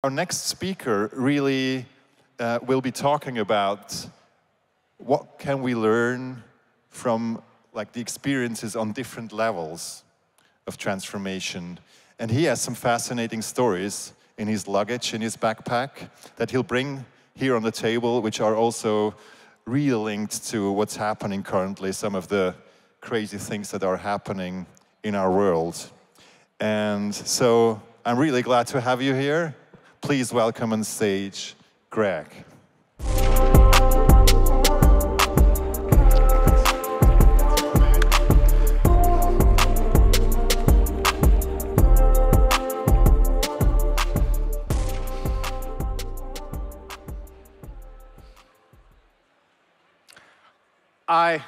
Our next speaker really will be talking about what can we learn from the experiences on different levels of transformation. And he has some fascinating stories in his luggage, in his backpack, that he'll bring here on the table, which are also really linked to what's happening currently, some of the crazy things that are happening in our world. And so I'm really glad to have you here. Please welcome on stage, Greg. I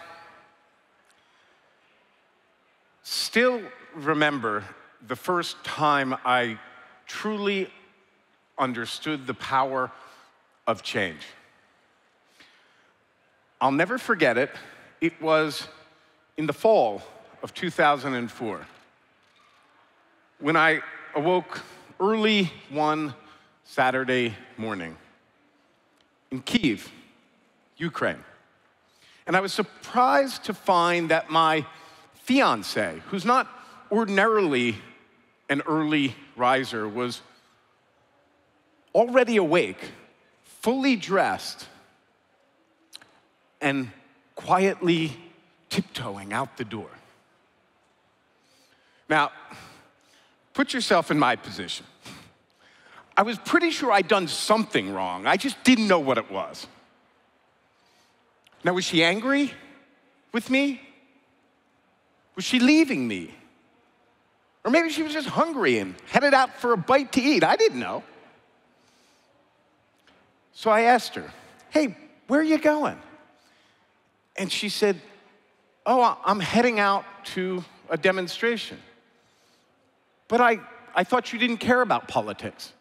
still remember the first time I truly understood the power of change. I'll never forget it. It was in the fall of 2004 when I awoke early one Saturday morning in Kyiv, Ukraine. And I was surprised to find that my fiancé, who's not ordinarily an early riser, was already awake, fully dressed, and quietly tiptoeing out the door. Now, put yourself in my position. I was pretty sure I'd done something wrong. I just didn't know what it was. Now, was she angry with me? Was she leaving me? Or maybe she was just hungry and headed out for a bite to eat. I didn't know. So I asked her, hey, where are you going? And she said, oh, I'm heading out to a demonstration. But I thought you didn't care about politics.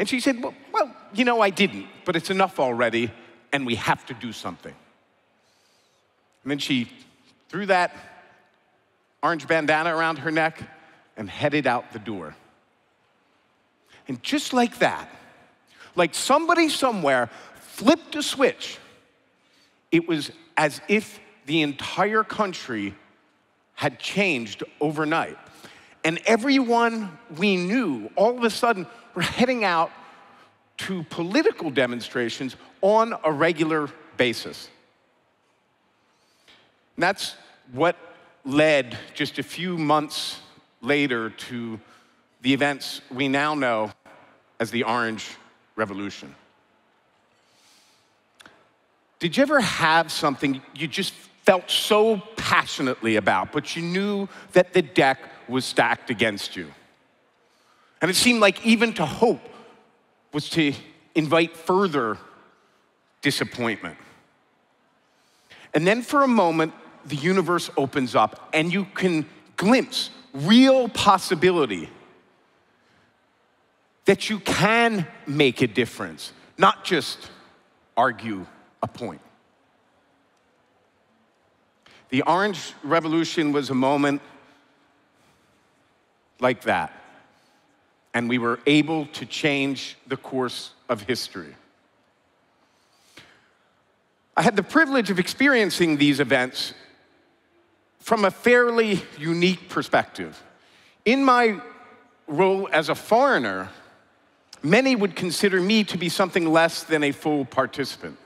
And she said, well, you know, I didn't, but it's enough already, and we have to do something. And then she threw that orange bandana around her neck and headed out the door. And just like that, like somebody somewhere flipped a switch, it was as if the entire country had changed overnight. And everyone we knew, all of a sudden, were heading out to political demonstrations on a regular basis. And that's what led just a few months later to the events we now know as the Orange Revolution. Did you ever have something you just felt so passionately about, but you knew that the deck was stacked against you? And it seemed like even to hope was to invite further disappointment. And then for a moment, the universe opens up and you can glimpse real possibility that you can make a difference, not just argue a point. The Orange Revolution was a moment like that, and we were able to change the course of history. I had the privilege of experiencing these events from a fairly unique perspective. In my role as a foreigner, many would consider me to be something less than a full participant.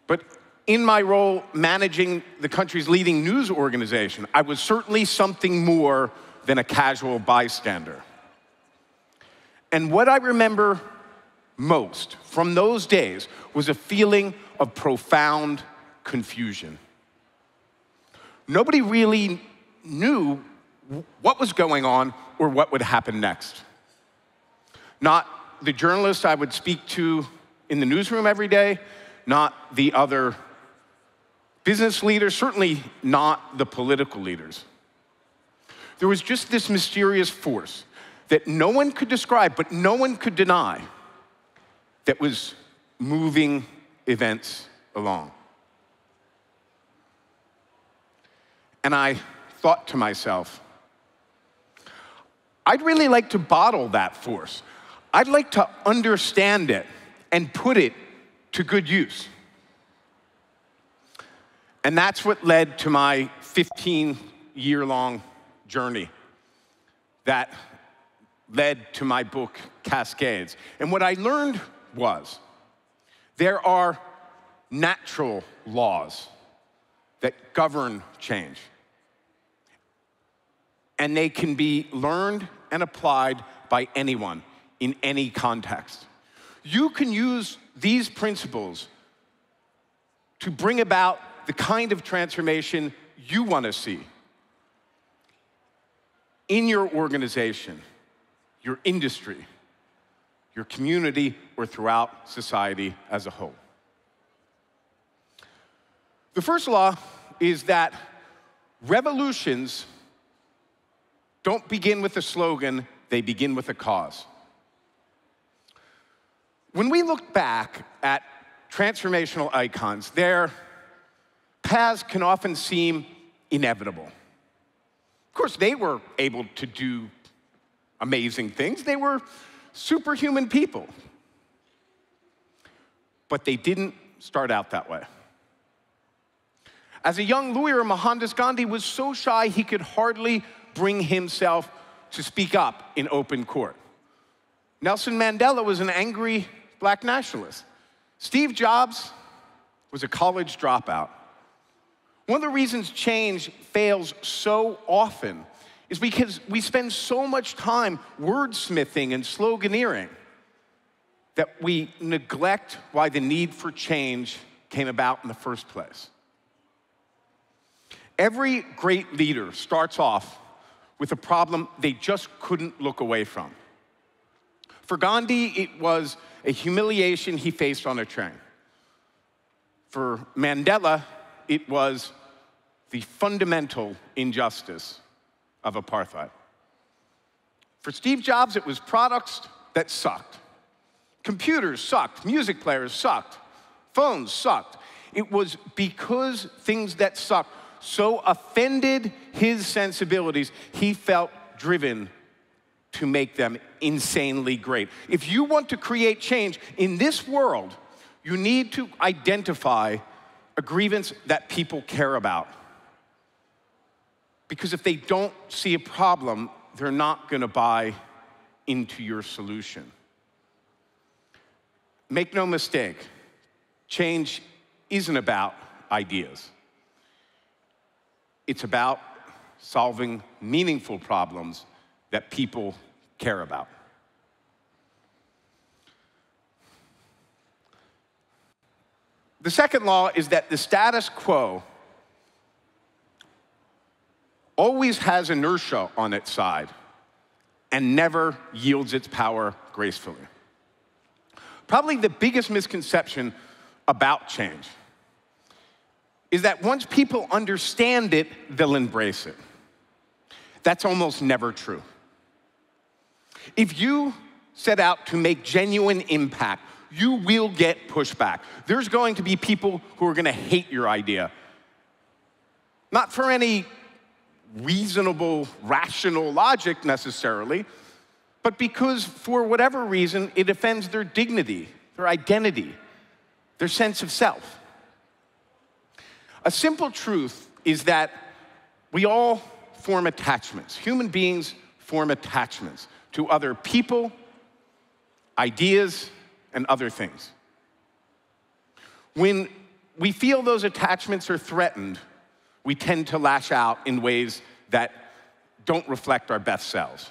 But in my role managing the country's leading news organization, I was certainly something more than a casual bystander. And what I remember most from those days was a feeling of profound confusion. Nobody really knew what was going on or what would happen next. Not the journalists I would speak to in the newsroom every day, not the other business leaders, certainly not the political leaders. There was just this mysterious force that no one could describe, but no one could deny, that was moving events along. And I thought to myself, I'd really like to bottle that force. I'd like to understand it and put it to good use. And that's what led to my 15-year-long journey that led to my book, Cascades. And what I learned was there are natural laws that govern change. And they can be learned and applied by anyone in any context. You can use these principles to bring about the kind of transformation you want to see in your organization, your industry, your community, or throughout society as a whole. The first law is that revolutions don't begin with a slogan, they begin with a cause. When we look back at transformational icons, their paths can often seem inevitable. Of course, they were able to do amazing things. They were superhuman people. But they didn't start out that way. As a young lawyer, Mohandas Gandhi was so shy he could hardly bring himself to speak up in open court. Nelson Mandela was an angry black nationalist. Steve Jobs was a college dropout. One of the reasons change fails so often is because we spend so much time wordsmithing and sloganeering that we neglect why the need for change came about in the first place. Every great leader starts off with a problem they just couldn't look away from. For Gandhi, it was a humiliation he faced on a train. For Mandela, it was the fundamental injustice of apartheid. For Steve Jobs, it was products that sucked. Computers sucked, music players sucked, phones sucked. It was because things that sucked so offended his sensibilities, he felt driven to make them insanely great. If you want to create change in this world, you need to identify a grievance that people care about. Because if they don't see a problem, they're not going to buy into your solution. Make no mistake, change isn't about ideas. It's about solving meaningful problems that people care about. The second law is that the status quo always has inertia on its side and never yields its power gracefully. Probably the biggest misconception about change is that once people understand it, they'll embrace it. That's almost never true. If you set out to make genuine impact, you will get pushback. There's going to be people who are going to hate your idea. Not for any reasonable, rational logic necessarily, but because for whatever reason, it offends their dignity, their identity, their sense of self. A simple truth is that we all form attachments. Human beings form attachments to other people, ideas, and other things. When we feel those attachments are threatened, we tend to lash out in ways that don't reflect our best selves.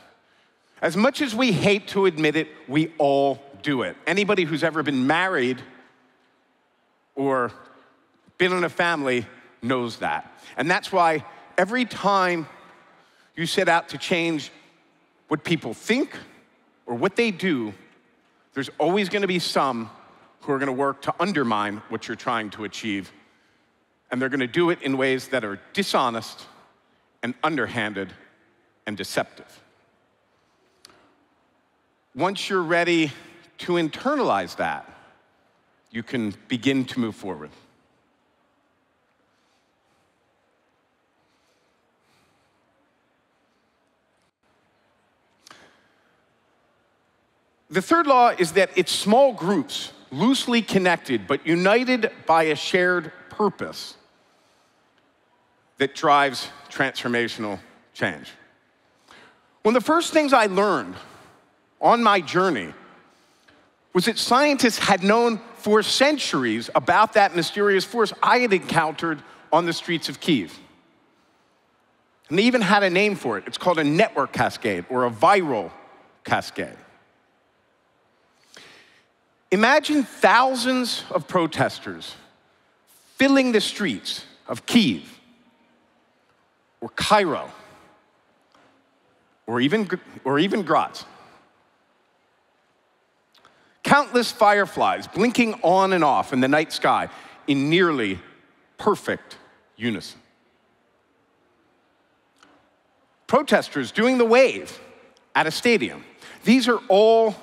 As much as we hate to admit it, we all do it. Anybody who's ever been married or been in a family knows that. And that's why every time you set out to change what people think or what they do, there's always going to be some who are going to work to undermine what you're trying to achieve. And they're going to do it in ways that are dishonest and underhanded and deceptive. Once you're ready to internalize that, you can begin to move forward. The third law is that it's small groups, loosely connected, but united by a shared purpose, that drives transformational change. One of the first things I learned on my journey was that scientists had known for centuries about that mysterious force I had encountered on the streets of Kyiv. And they even had a name for it. It's called a network cascade or a viral cascade. Imagine thousands of protesters filling the streets of Kyiv or Cairo or even Graz. Countless fireflies blinking on and off in the night sky in nearly perfect unison. Protesters doing the wave at a stadium. These are all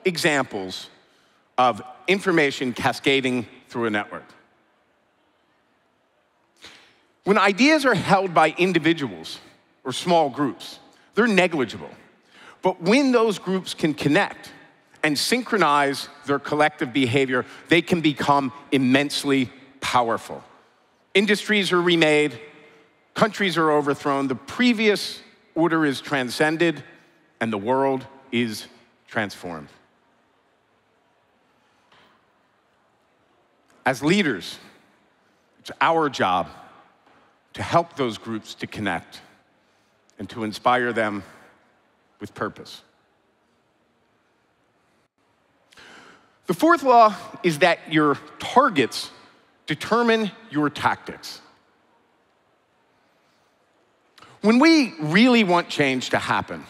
examples of information cascading through a network. When ideas are held by individuals or small groups, they're negligible. But when those groups can connect and synchronize their collective behavior, they can become immensely powerful. Industries are remade, countries are overthrown, the previous order is transcended, and the world is transformed. As leaders, it's our job to help those groups to connect and to inspire them with purpose. The fourth law is that your targets determine your tactics. When we really want change to happen,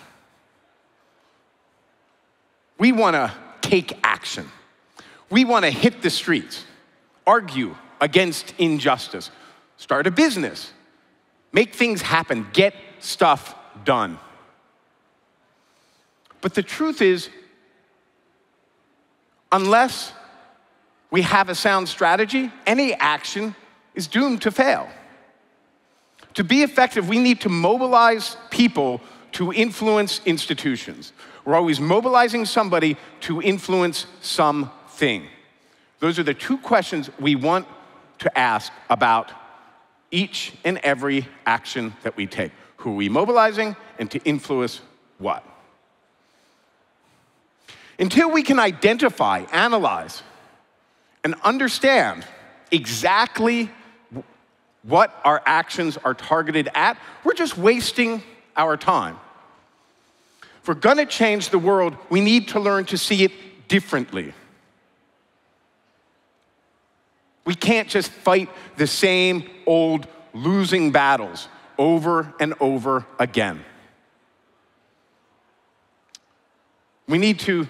we want to take action. We want to hit the streets, argue against injustice, start a business, make things happen, get stuff done. But the truth is, unless we have a sound strategy, any action is doomed to fail. To be effective, we need to mobilize people to influence institutions. We're always mobilizing somebody to influence something. Those are the two questions we want to ask about each and every action that we take. Who are we mobilizing, and to influence what? Until we can identify, analyze, and understand exactly what our actions are targeted at, we're just wasting our time. If we're going to change the world, we need to learn to see it differently. We can't just fight the same old losing battles over and over again. We need to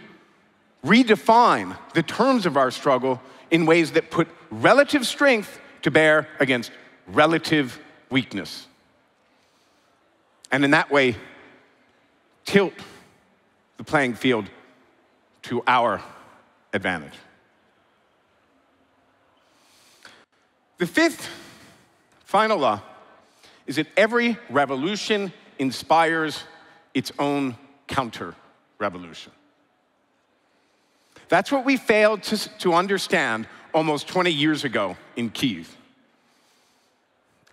redefine the terms of our struggle in ways that put relative strength to bear against relative weakness. And in that way, tilt the playing field to our advantage. The fifth, final law is that every revolution inspires its own counter-revolution. That's what we failed to understand almost 20 years ago in Kyiv.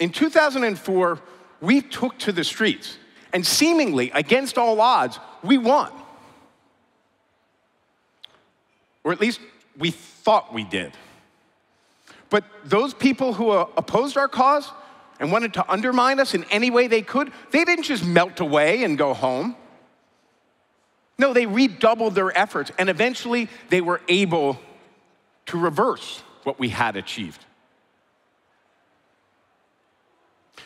In 2004, we took to the streets, and seemingly, against all odds, we won. Or at least we thought we did. But those people who opposed our cause and wanted to undermine us in any way they could, they didn't just melt away and go home. No, they redoubled their efforts, and eventually they were able to reverse what we had achieved.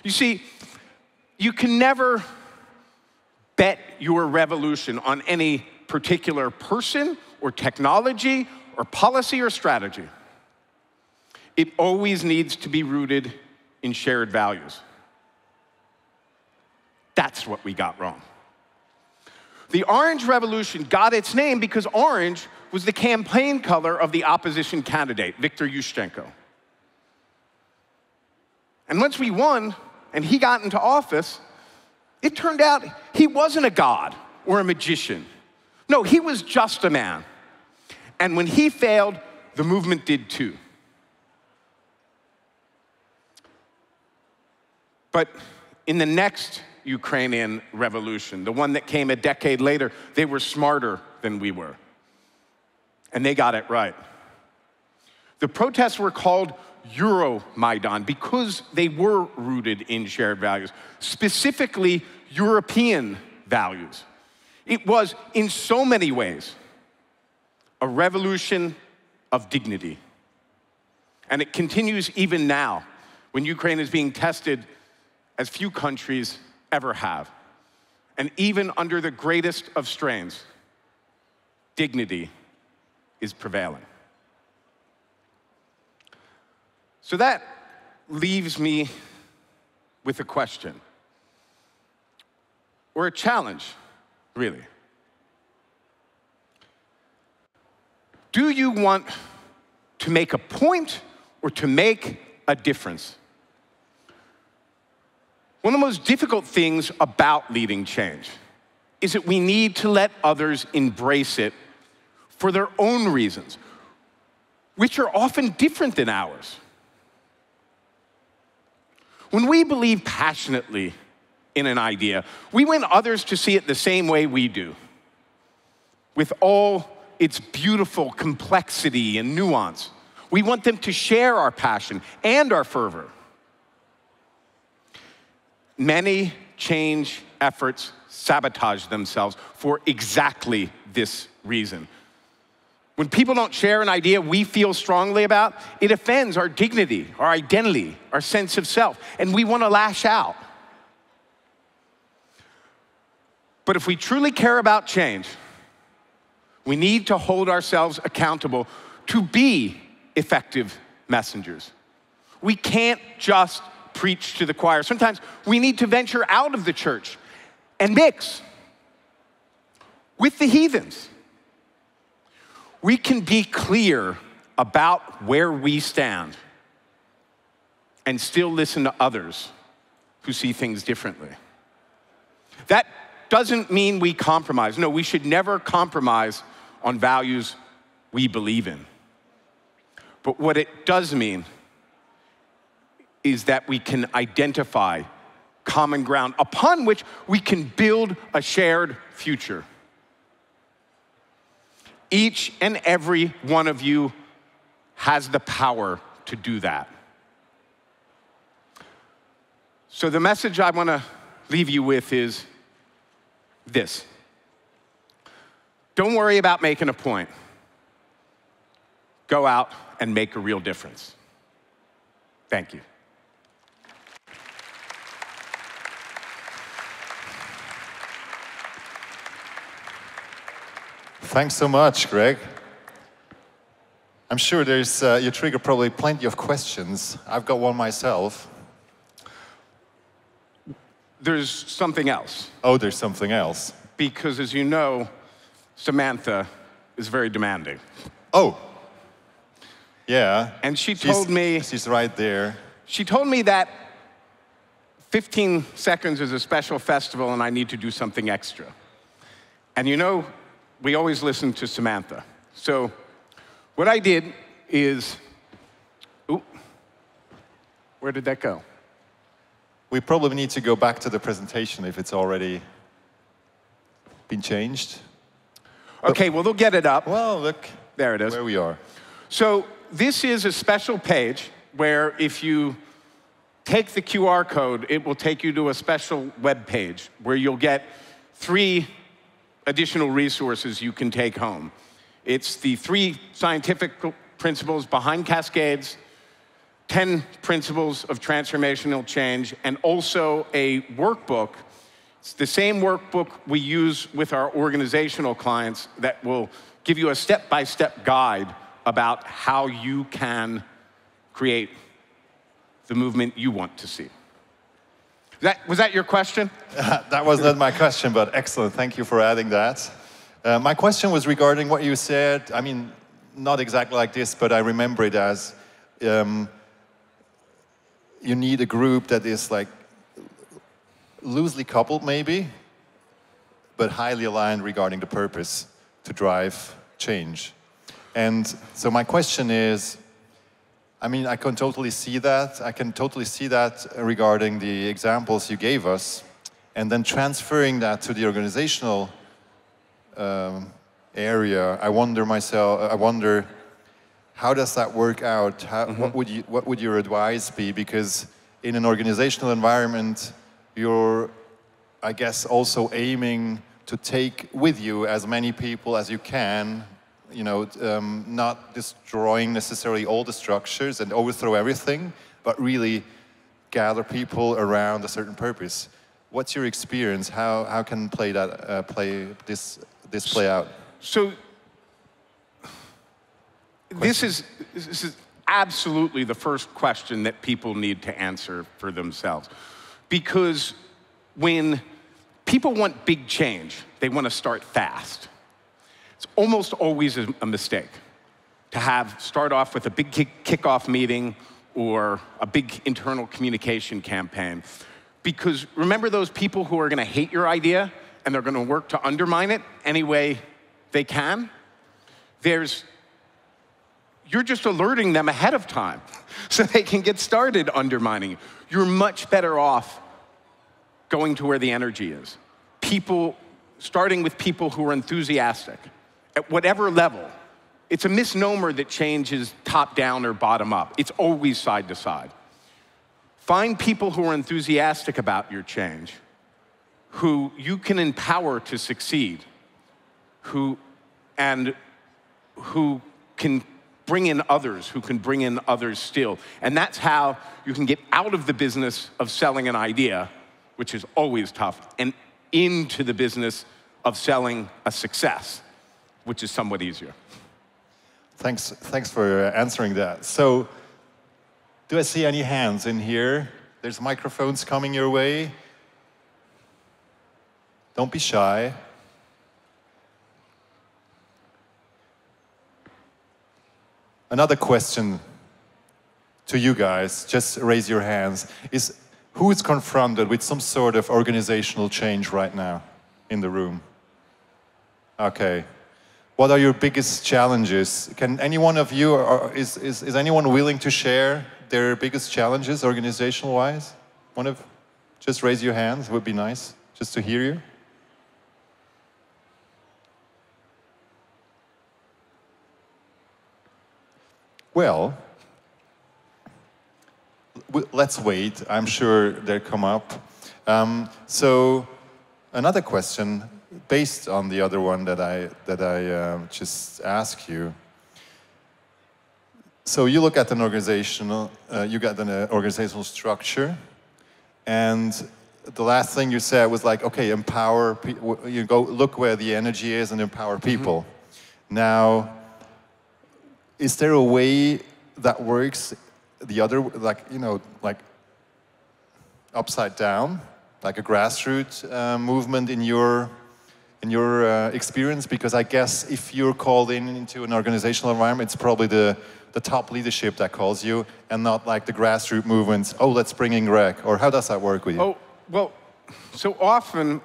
You see, you can never bet your revolution on any particular person or technology or policy or strategy. It always needs to be rooted in shared values. That's what we got wrong. The Orange Revolution got its name because orange was the campaign color of the opposition candidate, Viktor Yushchenko. And once we won and he got into office, it turned out he wasn't a god or a magician, No, he was just a man. And when he failed, the movement did too. But in the next Ukrainian revolution, the one that came a decade later, they were smarter than we were. And they got it right. The protests were called Euromaidan because they were rooted in shared values, specifically European values. It was, in so many ways, a revolution of dignity. And it continues even now, when Ukraine is being tested as few countries ever have. And even under the greatest of strains, dignity is prevailing. So that leaves me with a question, or a challenge, really. Do you want to make a point or to make a difference? One of the most difficult things about leading change is that we need to let others embrace it for their own reasons, which are often different than ours. When we believe passionately in an idea, we want others to see it the same way we do, with all its beautiful complexity and nuance. We want them to share our passion and our fervor. Many change efforts sabotage themselves for exactly this reason. When people don't share an idea we feel strongly about, it offends our dignity, our identity, our sense of self, and we want to lash out. But if we truly care about change, we need to hold ourselves accountable to be effective messengers. We can't just preach to the choir. Sometimes we need to venture out of the church and mix with the heathens. We can be clear about where we stand and still listen to others who see things differently. That doesn't mean we compromise. No, we should never compromise on values we believe in. But what it does mean is that we can identify common ground upon which we can build a shared future. Each and every one of you has the power to do that. So the message I want to leave you with is this. Don't worry about making a point. Go out and make a real difference. Thank you. Thanks so much, Greg. I'm sure you trigger probably plenty of questions. I've got one myself. There's something else. Oh, there's something else. Because as you know, Samantha is very demanding. Oh, yeah. And she told me... She's right there. She told me that 15 seconds is a special festival and I need to do something extra. And you know, we always listen to Samantha. So what I did is, where did that go? We probably need to go back to the presentation if it's already been changed. Okay, well, they'll get it up. Well, look. There it is. Where we are. So this is a special page where if you take the QR code, it will take you to a special web page where you'll get 3 additional resources you can take home. It's the 3 scientific principles behind Cascades, 10 principles of transformational change, and also a workbook. It's the same workbook we use with our organizational clients that will give you a step-by-step guide about how you can create the movement you want to see. Was that your question? That was not my question, but excellent. Thank you for adding that. My question was regarding what you said. I mean, not exactly like this, but I remember it as you need a group that is like loosely coupled maybe, but highly aligned regarding the purpose. to drive change. And so my question is, I mean, I can totally see that. I can totally see that regarding the examples you gave us, and then transferring that to the organizational area. I wonder, how does that work out? What would your advice be? Because in an organizational environment, you're, I guess, also aiming to take with you as many people as you can, you know, not destroying necessarily all the structures and overthrow everything, but really gather people around a certain purpose. What's your experience? How can this play out? So this is absolutely the first question that people need to answer for themselves. Because when people want big change, they want to start fast. It's almost always a mistake to start off with a big kickoff meeting or a big internal communication campaign. Because remember those people who are going to hate your idea and they're going to work to undermine it any way they can? You're just alerting them ahead of time so they can get started undermining you. You're much better off going to where the energy is. Starting with people who are enthusiastic at whatever level. It's a misnomer that change is top down or bottom up. It's always side to side. Find people who are enthusiastic about your change, who you can empower to succeed, who can bring in others, who can bring in others still. And that's how you can get out of the business of selling an idea, which is always tough, and into the business of selling a success, which is somewhat easier. Thanks for answering that. So, do I see any hands in here? There's microphones coming your way. Don't be shy. Another question to you guys, just raise your hands, is who is confronted with some sort of organizational change right now in the room? Okay. What are your biggest challenges? Can any one of you, or is anyone willing to share their biggest challenges organizational-wise? Just raise your hands, it would be nice, just to hear you. Well, let's wait. I'm sure they'll come up. So another question, based on the other one that I just asked you. So you look at an organizational, you got an organizational structure, and the last thing you said was like, okay, empower people. You go look where the energy is and empower people. Now, is there a way that works the other, like, you know, like upside down, like a grassroots movement in your experience? Because I guess if you're called into an organizational environment, it's probably the top leadership that calls you, and not like the grassroots movements. Oh, let's bring in Greg. Or how does that work with you? Oh, well, so often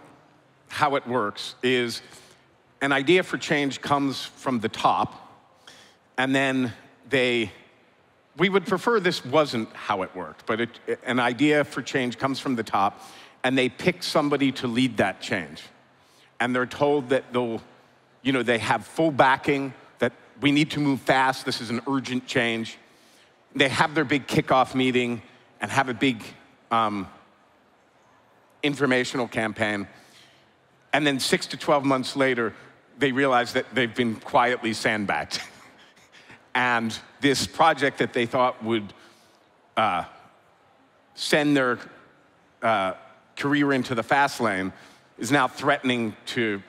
how it works is an idea for change comes from the top, and then we would prefer this wasn't how it worked, but an idea for change comes from the top, and they pick somebody to lead that change. And they're told that they have full backing, that we need to move fast, this is an urgent change. They have their big kickoff meeting and have a big informational campaign. And then 6 to 12 months later, they realize that they've been quietly sandbagged. And this project that they thought would send their career into the fast lane is now threatening to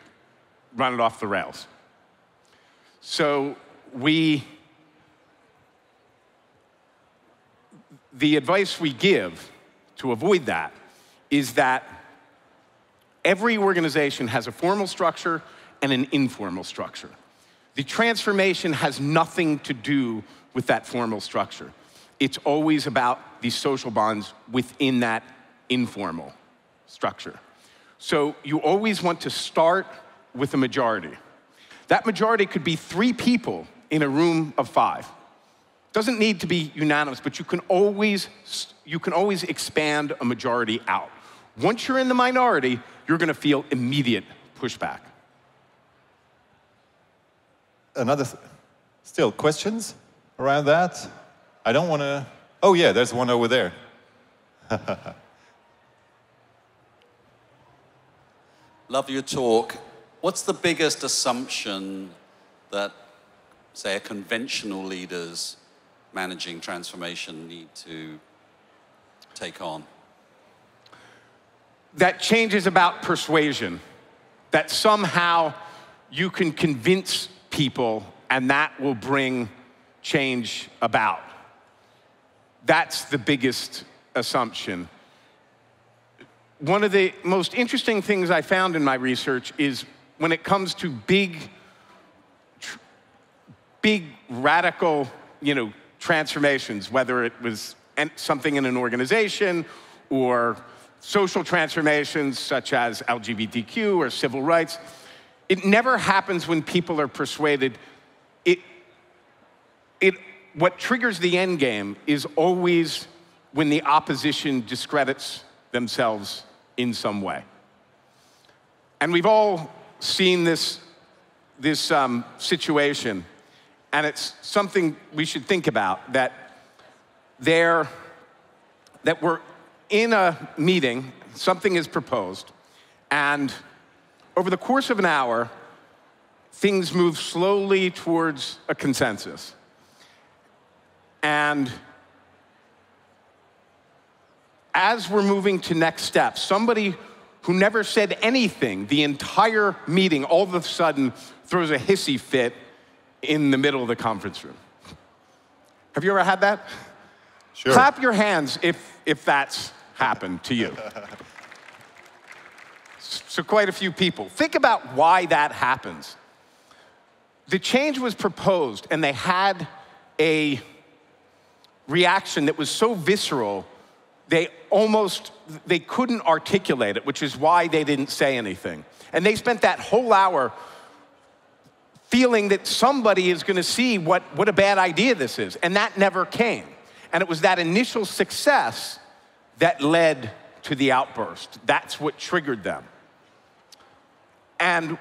run it off the rails. So the advice we give to avoid that is that every organization has a formal structure and an informal structure. The transformation has nothing to do with that formal structure. It's always about these social bonds within that informal structure. So you always want to start with a majority. That majority could be 3 people in a room of 5. Doesn't need to be unanimous, but you can always expand a majority out. Once you're in the minority, you're going to feel immediate pushback. Still questions around that? I don't want to. Oh yeah, there's one over there. Love your talk. What's the biggest assumption that, say, conventional leaders managing transformation need to take on? That change is about persuasion. That somehow you can convince people and that will bring change about. That's the biggest assumption. One of the most interesting things I found in my research is when it comes to big radical, transformations, whether it was something in an organization or social transformations such as LGBTQ or civil rights, it never happens when people are persuaded. What triggers the end game is always when the opposition discredits themselves in some way. And we've all seen this situation, and it's something we should think about, that we're in a meeting, something is proposed, and over the course of an hour, things move slowly towards a consensus. And as we're moving to next steps, somebody who never said anything the entire meeting all of a sudden throws a hissy fit in the middle of the conference room. Have you ever had that? Sure. Clap your hands if that's happened to you. So quite a few people. Think about why that happens. The change was proposed, and they had a reaction that was so visceral, they couldn't articulate it, which is why they didn't say anything. And they spent that whole hour feeling that somebody is going to see what a bad idea this is. And that never came. And it was that initial success that led to the outburst. That's what triggered them. And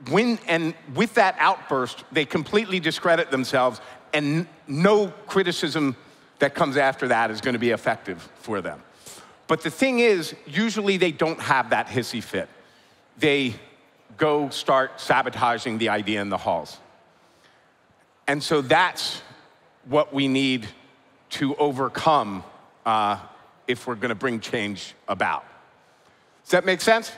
with that outburst, they completely discredit themselves, and no criticism that comes after that is going to be effective for them. But the thing is, usually they don't have that hissy fit. They go start sabotaging the idea in the halls. And so that's what we need to overcome if we're going to bring change about. Does that make sense?